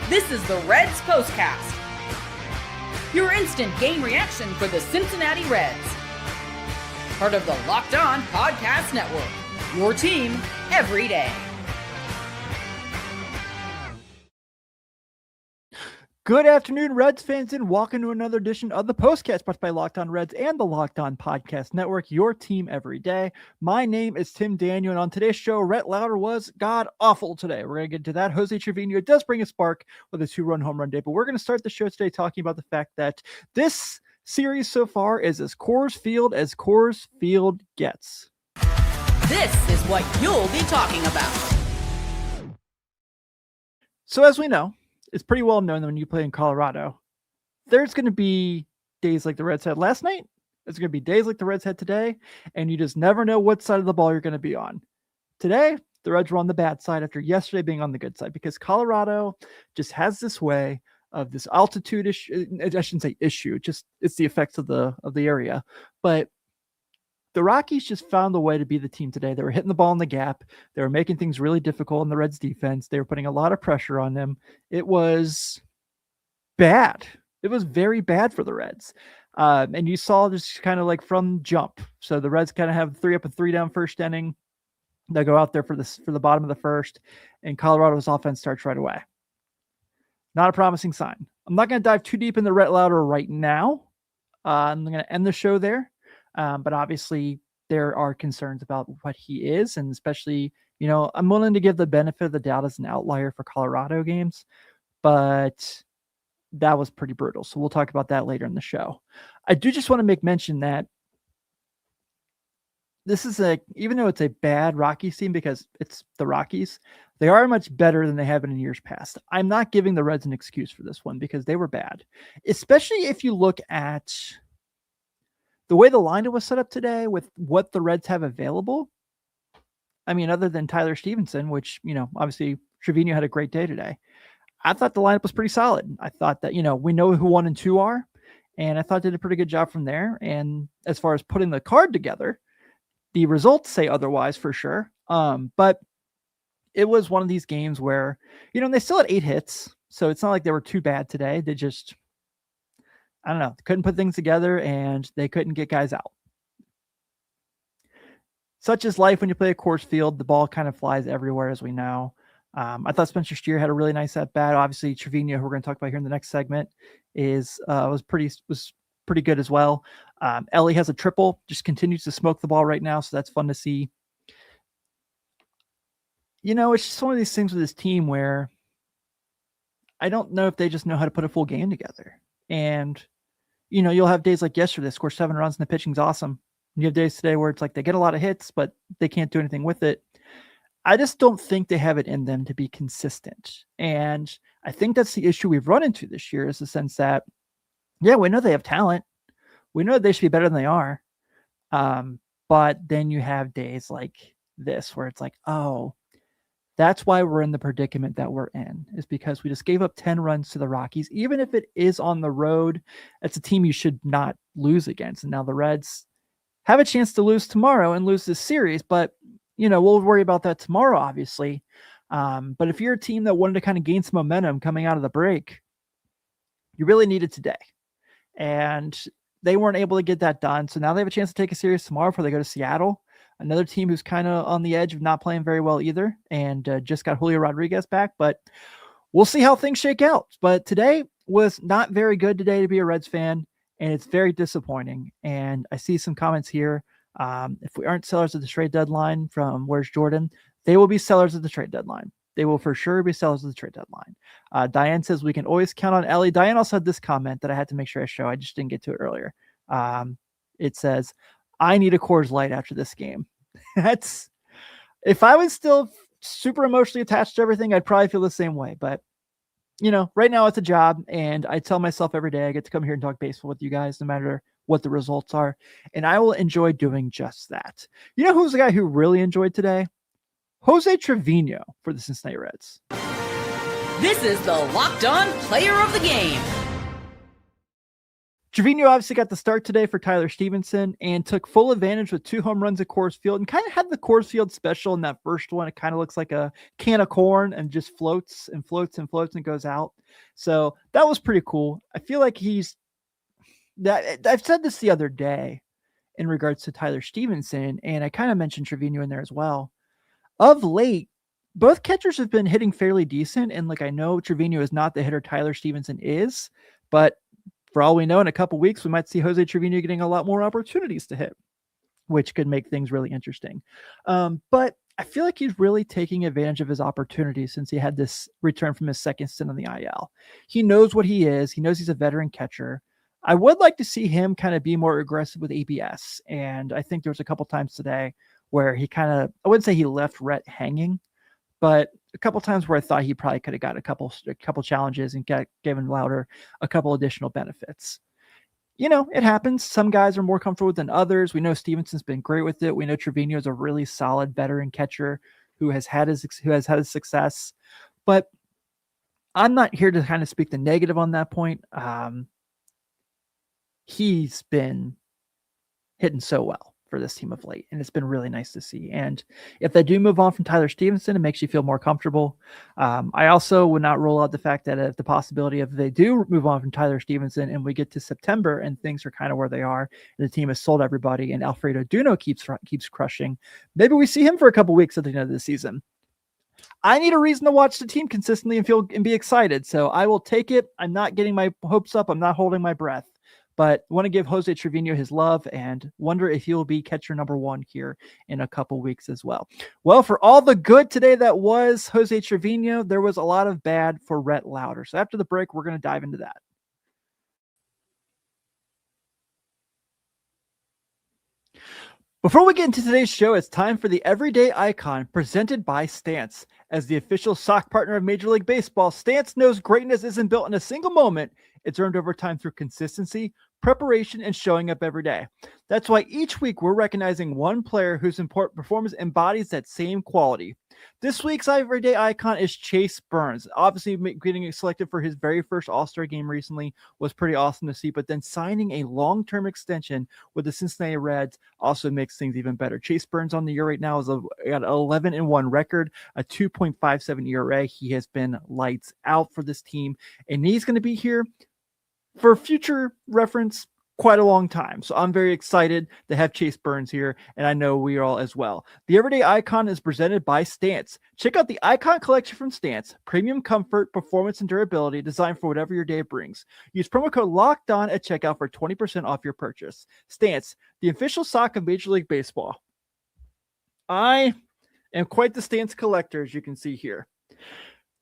This is the Reds POSTCAST, your instant game reaction for the Cincinnati Reds. Part of the Locked On Podcast Network, your team every day. Good afternoon, Reds fans, and welcome to another edition of the POSTCAST brought by Locked On Reds and the Locked On Podcast Network, your team every day. My name is Tim Daniel, and on today's show, Rhett Lowder was god-awful today. We're going to get to that. Jose Treviño does bring a spark with a 2-run home run day, but we're going to start the show today talking about the fact that this series so far is as Coors Field gets. This is what you'll be talking about. So as we know, it's pretty well known that when you play in Colorado, there's going to be days like the Reds had last night. There's going to be days like the Reds had today, and you just never know what side of the ball you're going to be on. Today, the Reds were on the bad side after yesterday being on the good side because Colorado just has this way of this altitude issue. I shouldn't say issue, just it's the effects of the area. But the Rockies just found a way to be the team today. They were hitting the ball in the gap. They were making things really difficult in the Reds defense. They were putting a lot of pressure on them. It was bad. It was very bad for the Reds. And you saw this kind of like from jump. So the Reds kind of have 3 up and 3 down first inning. They go out there for the bottom of the first, and Colorado's offense starts right away. Not a promising sign. I'm not going to dive too deep into Rhett Lowder right now. I'm going to end the show there. But obviously there are concerns about what he is. And especially, I'm willing to give the benefit of the doubt as an outlier for Colorado games, but that was pretty brutal. So we'll talk about that later in the show. I do just want to make mention that this is even though it's a bad Rockies team because it's the Rockies, they are much better than they have been in years past. I'm not giving the Reds an excuse for this one because they were bad, especially if you look at the way the lineup was set up today with what the Reds have available. I mean, other than Tyler Stevenson, which, obviously Treviño had a great day today. I thought the lineup was pretty solid. I thought that, we know who 1 and 2 are, and I thought they did a pretty good job from there. And as far as putting the card together, the results say otherwise for sure. But it was one of these games where, they still had 8 hits. So it's not like they were too bad today. They just, I don't know, couldn't put things together and they couldn't get guys out. Such is life when you play at Coors Field. The ball kind of flies everywhere, as we know. I thought Spencer Steer had a really nice at bat. Obviously, Treviño, who we're going to talk about here in the next segment, was pretty good as well. Elly has a triple, just continues to smoke the ball right now, so that's fun to see. It's just one of these things with this team where I don't know if they just know how to put a full game together. And, you'll have days like yesterday, score 7 runs and the pitching's awesome. And you have days today where it's like they get a lot of hits, but they can't do anything with it. I just don't think they have it in them to be consistent. And I think that's the issue we've run into this year is the sense that, yeah, we know they have talent. We know they should be better than they are. But then you have days like this where it's like, oh, that's why we're in the predicament that we're in, is because we just gave up 10 runs to the Rockies. Even if it is on the road, it's a team you should not lose against. And now the Reds have a chance to lose tomorrow and lose this series, but, we'll worry about that tomorrow, obviously. But if you're a team that wanted to kind of gain some momentum coming out of the break, you really need it today. And they weren't able to get that done. So now they have a chance to take a series tomorrow before they go to Seattle. Another team who's kind of on the edge of not playing very well either, and just got Julio Rodriguez back, but we'll see how things shake out. But today was not very good today to be a Reds fan, and it's very disappointing. And I see some comments here. If we aren't sellers at the trade deadline from Where's Jordan, they will be sellers at the trade deadline. They will for sure be sellers at the trade deadline. Diane says we can always count on Elly. Diane also had this comment that I had to make sure I show. I just didn't get to it earlier. It says, I need a Coors Light after this game. That's, if I was still super emotionally attached to everything, I'd probably feel the same way. But, right now it's a job, and I tell myself every day I get to come here and talk baseball with you guys, no matter what the results are. And I will enjoy doing just that. Who's the guy who really enjoyed today? Jose Treviño for the Cincinnati Reds. This is the Locked On Player of the Game. Treviño obviously got the start today for Tyler Stevenson and took full advantage with 2 home runs at Coors Field and kind of had the Coors Field special in that first one. It kind of looks like a can of corn and just floats and floats and floats and goes out. So that was pretty cool. I feel like I've said this the other day in regards to Tyler Stevenson, and I kind of mentioned Treviño in there as well. Of late, both catchers have been hitting fairly decent, and I know Treviño is not the hitter Tyler Stevenson is, but for all we know, in a couple weeks, we might see Jose Treviño getting a lot more opportunities to hit, which could make things really interesting. But I feel like he's really taking advantage of his opportunities since he had this return from his second stint on the IL. He knows what he is. He knows he's a veteran catcher. I would like to see him kind of be more aggressive with ABS. And I think there was a couple times today where he I wouldn't say he left Rhett hanging, but a couple times where I thought he probably could have got a couple challenges and given Lowder a couple additional benefits. It happens. Some guys are more comfortable than others. We know Stevenson's been great with it. We know Treviño is a really solid veteran catcher who has had his success. But I'm not here to kind of speak the negative on that point. He's been hitting so well for this team of late, and it's been really nice to see. And if they do move on from Tyler Stevenson, it makes you feel more comfortable. I also would not rule out the fact that if the possibility of they do move on from Tyler Stevenson and we get to September and things are kind of where they are, and the team has sold everybody and Alfredo Duno keeps crushing, maybe we see him for a couple weeks at the end of the season. I need a reason to watch the team consistently and be excited. So I will take it. I'm not getting my hopes up. I'm not holding my breath. But want to give Jose Treviño his love and wonder if he'll be catcher number 1 here in a couple weeks as well. Well, for all the good today that was Jose Treviño, there was a lot of bad for Rhett Lowder. So after the break, we're going to dive into that. Before we get into today's show, it's time for the Everyday Icon presented by Stance. As the official sock partner of Major League Baseball, Stance knows greatness isn't built in a single moment. It's earned over time through consistency, preparation, and showing up every day. That's why each week we're recognizing one player whose performance embodies that same quality. This week's Everyday Icon is Chase Burns. Obviously, getting selected for his very first All-Star game recently was pretty awesome to see, but then signing a long-term extension with the Cincinnati Reds also makes things even better. Chase Burns on the year right now is got an 11-1 record, a 2.57 ERA. He has been lights out for this team, and he's going to be here for future reference quite a long time. So I'm very excited to have Chase Burns here, and I know we are all as well. The Everyday Icon is presented by Stance. Check out the Icon collection from Stance. Premium comfort, performance, and durability designed for whatever your day brings. Use promo code LOCKEDON at checkout for 20% off your purchase. Stance, the official sock of Major League Baseball. I am quite the Stance collector, as you can see here.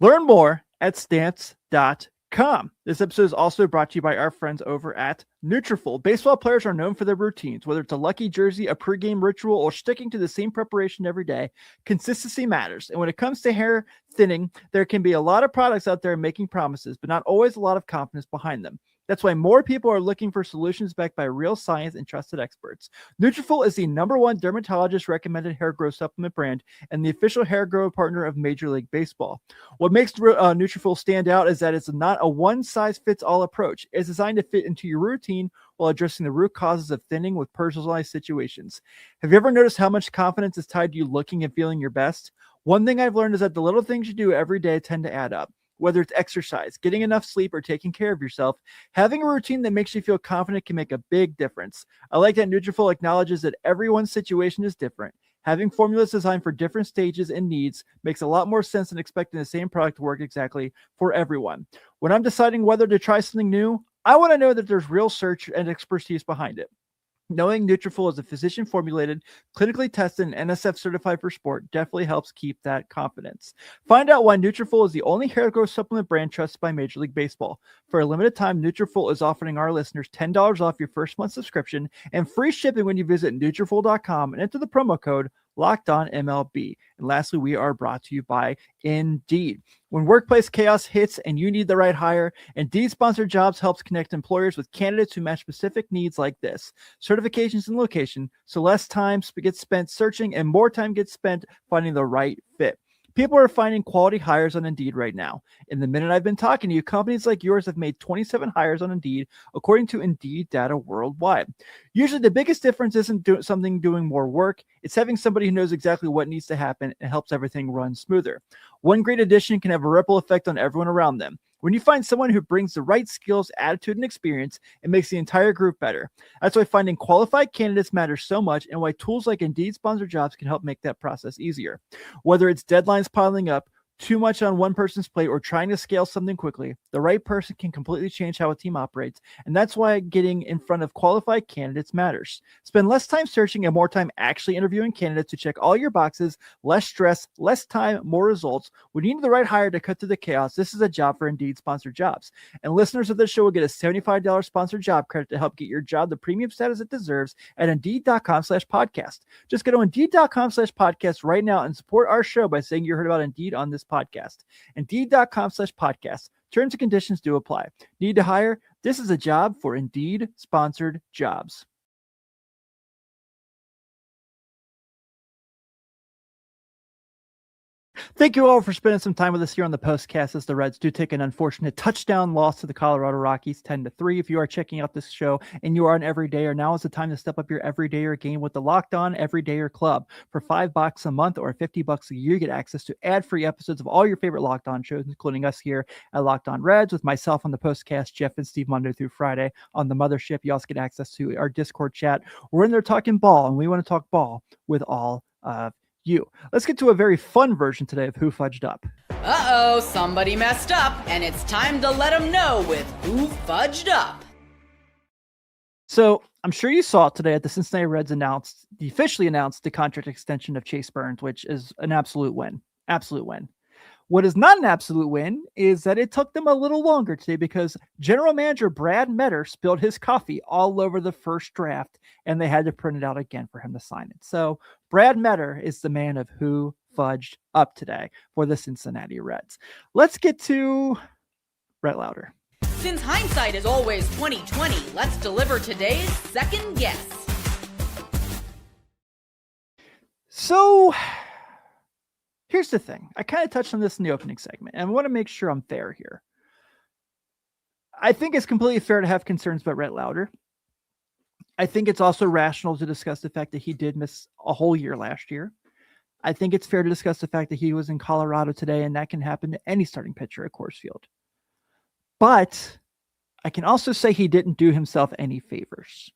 Learn more at stance.com. This episode is also brought to you by our friends over at Nutrafol. Baseball players are known for their routines. Whether it's a lucky jersey, a pregame ritual, or sticking to the same preparation every day, consistency matters. And when it comes to hair thinning, there can be a lot of products out there making promises, but not always a lot of confidence behind them. That's why more people are looking for solutions backed by real science and trusted experts. Nutrafol is the #1 dermatologist-recommended hair growth supplement brand and the official hair growth partner of Major League Baseball. What makes Nutrafol stand out is that it's not a one-size-fits-all approach. It's designed to fit into your routine while addressing the root causes of thinning with personalized situations. Have you ever noticed how much confidence is tied to you looking and feeling your best? One thing I've learned is that the little things you do every day tend to add up. Whether it's exercise, getting enough sleep, or taking care of yourself, having a routine that makes you feel confident can make a big difference. I like that Nutrafol acknowledges that everyone's situation is different. Having formulas designed for different stages and needs makes a lot more sense than expecting the same product to work exactly for everyone. When I'm deciding whether to try something new, I want to know that there's real research and expertise behind it. Knowing Nutrafol is a physician-formulated, clinically tested, and NSF certified for sport definitely helps keep that confidence. Find out why Nutrafol is the only hair growth supplement brand trusted by Major League Baseball. For a limited time, Nutrafol is offering our listeners $10 off your first month subscription and free shipping when you visit Nutrafol.com and enter the promo code LOCKEDONMLB. And lastly, we are brought to you by Indeed. When workplace chaos hits and you need the right hire, Indeed Sponsored Jobs helps connect employers with candidates who match specific needs like this: certifications and location, so less time gets spent searching and more time gets spent finding the right fit. People are finding quality hires on Indeed right now. In the minute I've been talking to you, companies like yours have made 27 hires on Indeed, according to Indeed data worldwide. Usually the biggest difference isn't doing more work. It's having somebody who knows exactly what needs to happen and helps everything run smoother. One great addition can have a ripple effect on everyone around them. When you find someone who brings the right skills, attitude, and experience, it makes the entire group better. That's why finding qualified candidates matters so much, and why tools like Indeed Sponsored Jobs can help make that process easier. Whether it's deadlines piling up, too much on one person's plate, or trying to scale something quickly, the right person can completely change how a team operates, and that's why getting in front of qualified candidates matters. Spend less time searching and more time actually interviewing candidates to check all your boxes. Less stress, less time, more results. When you need the right hire to cut through the chaos, this is a job for Indeed Sponsored Jobs. And listeners of this show will get a $75 sponsored job credit to help get your job the premium status it deserves at Indeed.com/podcast. Just go to Indeed.com/podcast right now and support our show by saying you heard about Indeed on this podcast. Indeed.com/podcast. Terms and conditions do apply. Need to hire? This is a job for Indeed Sponsored Jobs. Thank you all for spending some time with us here on the Postcast as the Reds do take an unfortunate touchdown loss to the Colorado Rockies 10-3. If you are checking out this show and you are an everydayer, now is the time to step up your everydayer game with the Locked On Everydayer Club. For $5 a month or $50 a year, you get access to ad-free episodes of all your favorite Locked On shows, including us here at Locked On Reds with myself on the Postcast, Jeff and Steve, Monday through Friday on the Mothership. You also get access to our Discord chat. We're in there talking ball, and we want to talk ball with all of you. Let's get to a very fun version today of Who Fudged Up. Uh-oh, somebody messed up, and it's time to let them know with Who Fudged Up. So I'm sure you saw today that the Cincinnati Reds officially announced the contract extension of Chase Burns, which is an absolute win. Absolute win. What is not an absolute win is that it took them a little longer today because General Manager Brad Metter spilled his coffee all over the first draft, and they had to print it out again for him to sign it. So Brad Metter is the man of Who Fudged Up today for the Cincinnati Reds. Let's get to Rhett Lowder. Since hindsight is always 20/20, let's deliver today's second guess. So here's the thing. I kind of touched on this in the opening segment, and I want to make sure I'm fair here. I think it's completely fair to have concerns about Rhett Lowder. I think it's also rational to discuss the fact that he did miss a whole year last year. I think it's fair to discuss the fact that he was in Colorado today, and that can happen to any starting pitcher at Coors Field. But I can also say he didn't do himself any favors.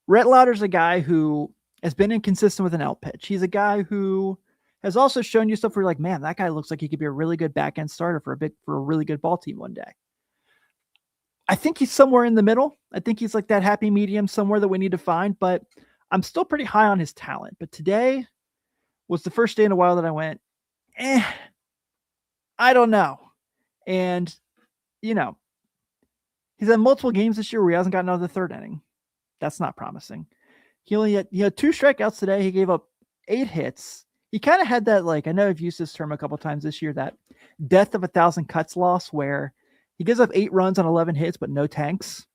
Rhett Lowder's a guy who has been inconsistent with an out pitch. He's a guy who has also shown you stuff where you're like, man, that guy looks like he could be a really good back end starter for a really good ball team one day. I think he's somewhere in the middle. I think he's like that happy medium somewhere that we need to find, but I'm still pretty high on his talent. But today was the first day in a while that I went, I don't know. And, he's had multiple games this year where he hasn't gotten out of the third inning. That's not promising. He only had 2 strikeouts today. He gave up 8 hits. He kind of had that, I know I've used this term a couple times this year, that death of 1,000 cuts loss where he gives up 8 runs on 11 hits, but no tanks.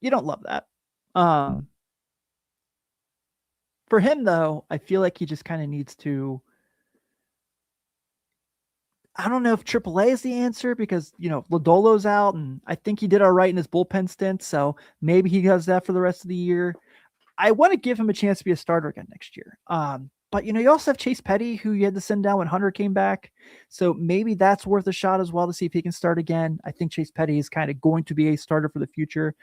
You don't love that. For him, though, I feel like he just kind of needs to, I don't know if AAA is the answer because, Lodolo's out, and I think he did all right in his bullpen stint, so maybe he does that for the rest of the year. I want to give him a chance to be a starter again next year. But, you also have Chase Petty, who you had to send down when Hunter came back. So maybe that's worth a shot as well to see if he can start again. I think Chase Petty is kind of going to be a starter for the future.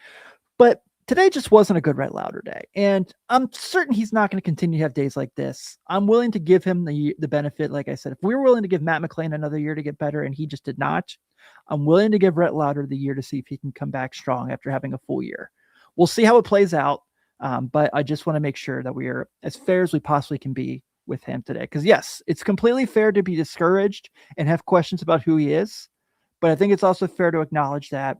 But today just wasn't a good Rhett Lowder day. And I'm certain he's not going to continue to have days like this. I'm willing to give him the benefit. Like I said, if we were willing to give Matt McClain another year to get better and he just did not, I'm willing to give Rhett Lowder the year to see if he can come back strong after having a full year. We'll see how it plays out. But I just want to make sure that we are as fair as we possibly can be with him today. Because yes, it's completely fair to be discouraged and have questions about who he is. But I think it's also fair to acknowledge that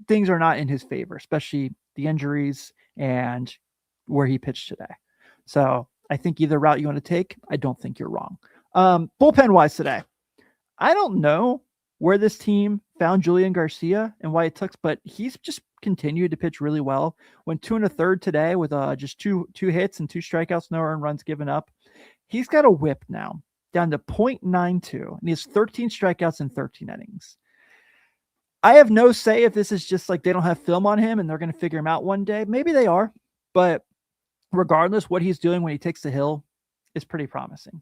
things are not in his favor, especially the injuries and where he pitched today. So I think either route you want to take, I don't think you're wrong. Bullpen wise today, I don't know where this team found Julian Garcia and why it took, but he's just continued to pitch really well. Went 2 1/3 today with just two hits and 2 strikeouts, no earned runs given up. He's got a whip now down to 0.92, and he has 13 strikeouts in 13 innings. I have no say if this is just like they don't have film on him and they're going to figure him out one day. Maybe they are, but regardless, what he's doing when he takes the hill is pretty promising.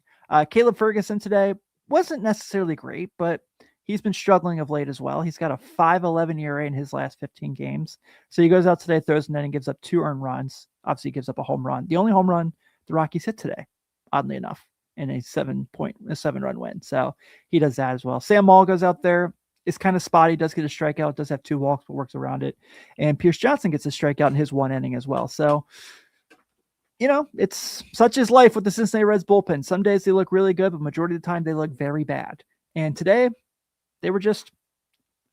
Caleb Ferguson today wasn't necessarily great, but he's been struggling of late as well. He's got a 5.11 ERA in his last 15 games. So he goes out today, throws an inning, gives up 2 earned runs. Obviously, gives up a home run. The only home run the Rockies hit today, oddly enough, in a 7-run win. So he does that as well. Sam Maul goes out there. It's kind of spotty. Does get a strikeout. Does have 2 walks, but works around it. And Pierce Johnson gets a strikeout in his 1 inning as well. So, it's such is life with the Cincinnati Reds bullpen. Some days they look really good, but majority of the time they look very bad. And today they were just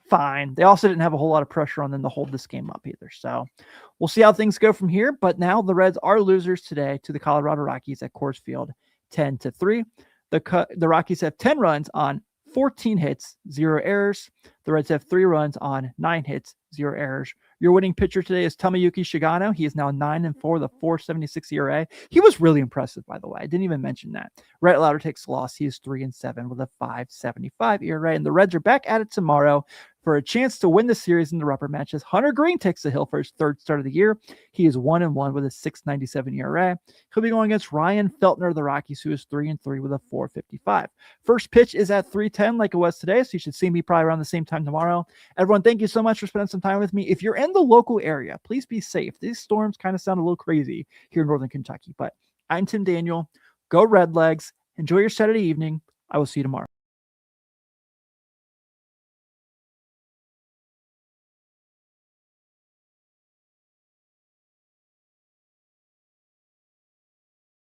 fine. They also didn't have a whole lot of pressure on them to hold this game up either. So we'll see how things go from here. But now the Reds are losers today to the Colorado Rockies at Coors Field, 10-3. The Rockies have 10 runs on 14 hits, 0 errors. The Reds have 3 runs on 9 hits, 0 errors. Your winning pitcher today is Tomoyuki Shigano. He is now 9-4 with a 4.76 ERA. He was really impressive, by the way. I didn't even mention that. Rhett Lowder takes the loss. He is 3-7 with a 5.75 ERA. And the Reds are back at it tomorrow for a chance to win the series in the rubber matches. Hunter Greene takes the hill for his 3rd start of the year. He is 1-1 with a 6.97 ERA. He'll be going against Ryan Feltner of the Rockies, who is 3-3 with a 4.55. First pitch is at 3:10 like it was today, so you should see me probably around the same time tomorrow. Everyone, thank you so much for spending some time with me. If you're in the local area, please be safe. These storms kind of sound a little crazy here in Northern Kentucky, but I'm Tim Daniel. Go Red Legs. Enjoy your Saturday evening. I will see you tomorrow.